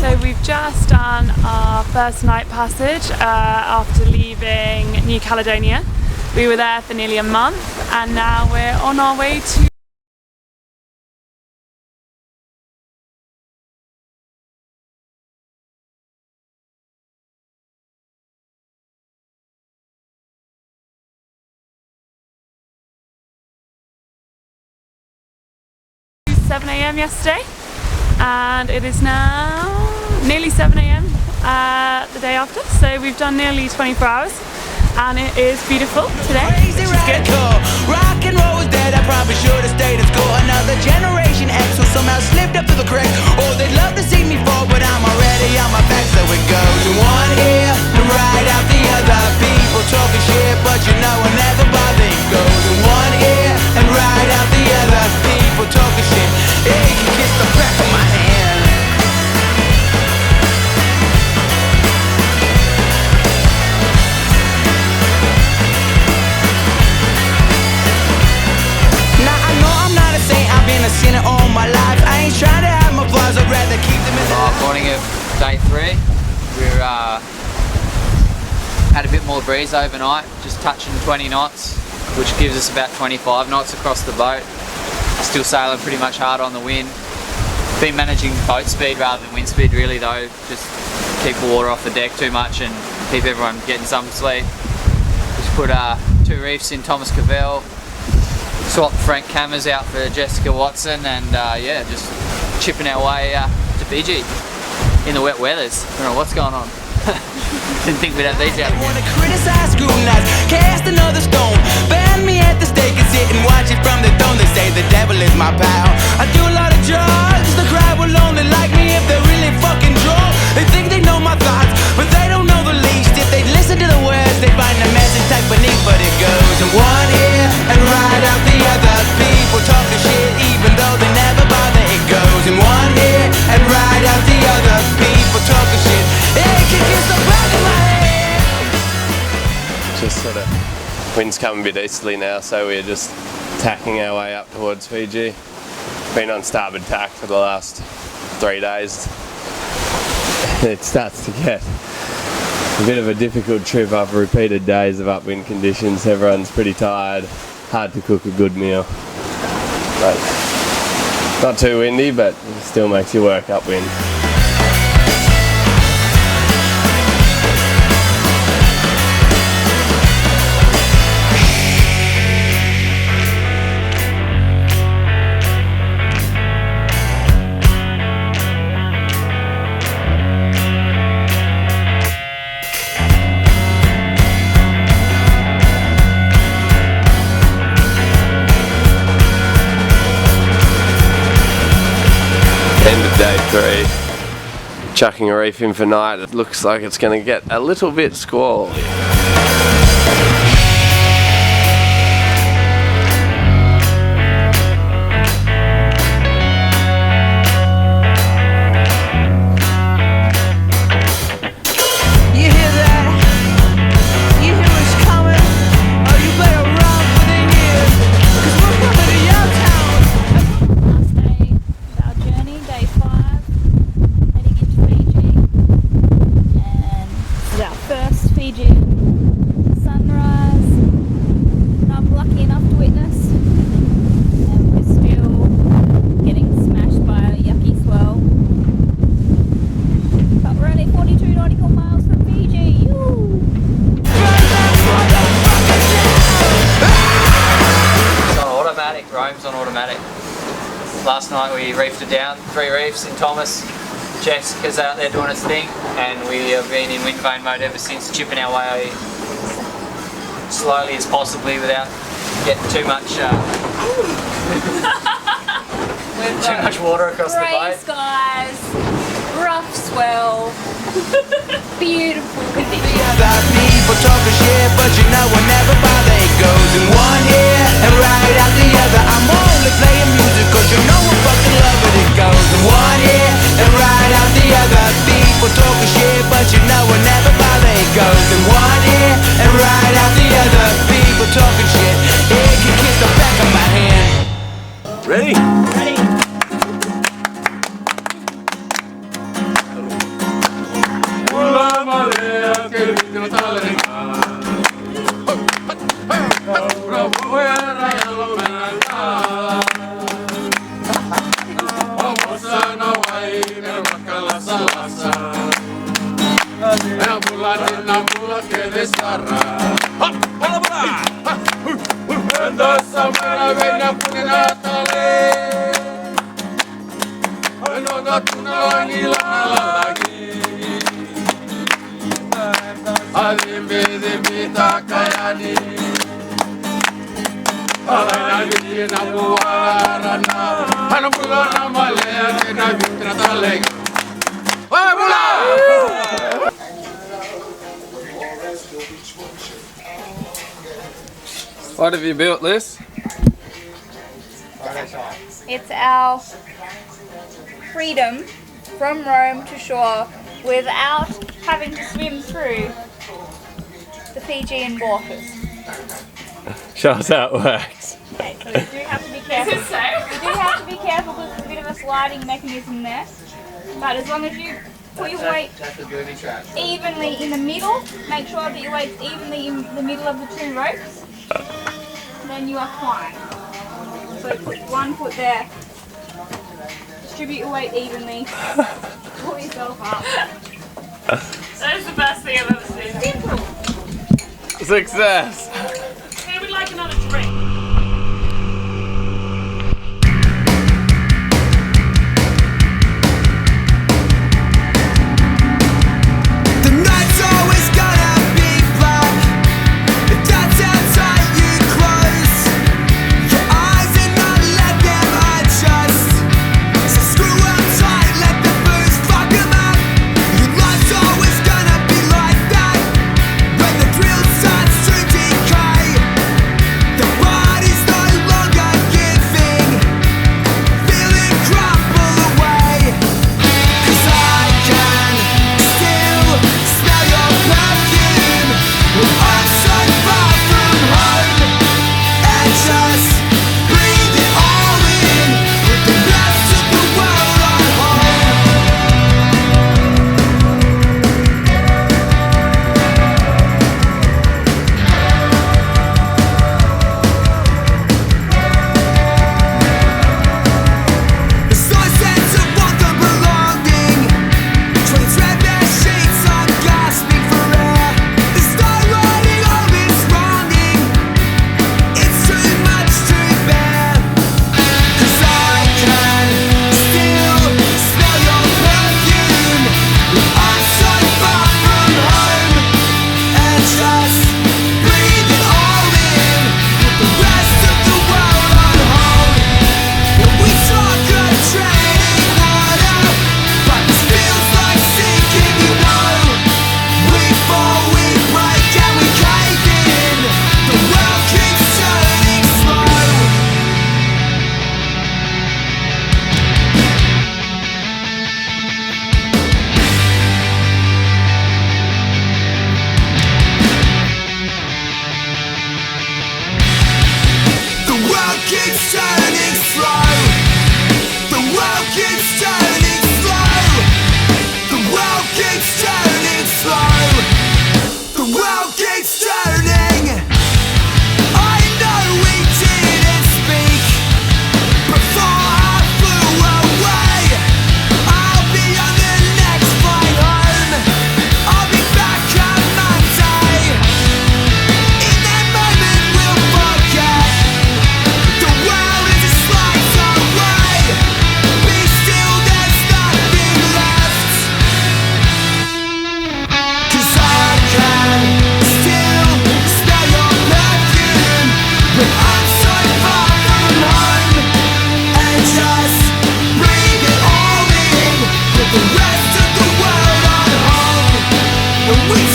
So we've just done our first night passage after leaving New Caledonia. We were there for nearly a month and now we're on our way to 7 AM yesterday, and it is now nearly 7 AM the day after, so we've done nearly 24 hours and it is beautiful today, which is good. Rock and roll was dead, I probably should have stayed at school. Another generation X who somehow slipped up to the cracks. Oh, they'd love to see me fall, but I'm already on my back, so it goes in one ear and right out the other. People talking shit, but you know I never bother. It goes in one ear and right out the other. People talking shit, hey, you can kiss the back of my hand. I've seen it all my life. I ain't trying to have my flaws, I'd rather keep them in the morning of day 3. We're had a bit more breeze overnight, just touching 20 knots, which gives us about 25 knots across the boat. Still sailing pretty much hard on the wind. Been managing boat speed rather than wind speed really though, just keep the water off the deck too much and keep everyone getting some sleep. Just put 2 reefs in Thomas Cavell. Swapped Frank Cammers out for Jessica Watson and yeah, just chipping our way to Fiji in the wet weathers. I don't know what's going on. Didn't think we'd have these out here. Wanna criticize, scrutinize, cast another stone, ban me at the stake and sit and watch it from the throne. They say the devil is my pal. I do a lot of drugs, the crowd will only like me if they're really fucking drunk. They think they know my thoughts, but they don't know the least. If they listen to the words, they find the message type beneath. But it goes in one ear and right out the other. People talking shit even though they never bother. It goes in one ear and right out the other. People talking shit, it can kiss the back of my head. Just sort of wind's coming a bit easterly now, so we're just tacking our way up towards Fiji. Been on starboard tack for the last 3 days. It starts to get a bit of a difficult trip after repeated days of upwind conditions. Everyone's pretty tired, hard to cook a good meal. But not too windy, but it still makes you work upwind. End of day 3, chucking a reef in for night. It looks like it's going to get a little bit squally. Miles from Fiji. Last night we reefed it down, 3 reefs in Thomas. Jessica's out there doing its thing, and we have been in wind vane mode ever since, chipping our way slowly as possibly without getting too much water across the Grey boat. skies, rough swell, beautiful conditions. Other people talking shit, but you know whenever bother it goes in one ear and right out the other. I'm only playing music cause you know I fucking love it. It goes in one ear and right out the other. People talking shit, but you know whenever bother it goes in one ear and right out the other. People talking shit, it can kiss the back of my hand. Ready? Ready? What have you built this? It's our freedom from Rome to shore without having to swim through the Fijian waters. Show us how it works. Okay, so you do have to be careful. Is it safe? You do have to be careful because there's a bit of a sliding mechanism there. But as long as you put your weight evenly in the middle, make sure that your weight's evenly in the middle of the 2 ropes, then you are fine. So put 1 foot there, distribute your weight evenly, pull yourself up. That is the best thing I've ever seen. Simple. Success! Hey, we'd like another drink. The night's always gonna be black. If that's how tight you close your eyes and not let them adjust. So screw up tight, let the booze fuck 'em up. Your life's always gonna be like that. When the drill starts to decay.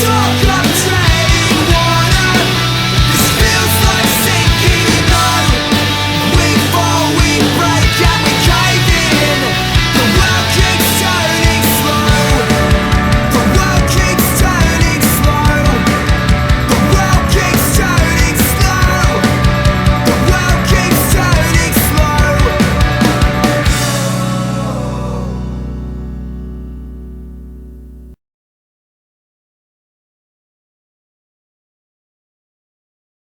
talk of trash.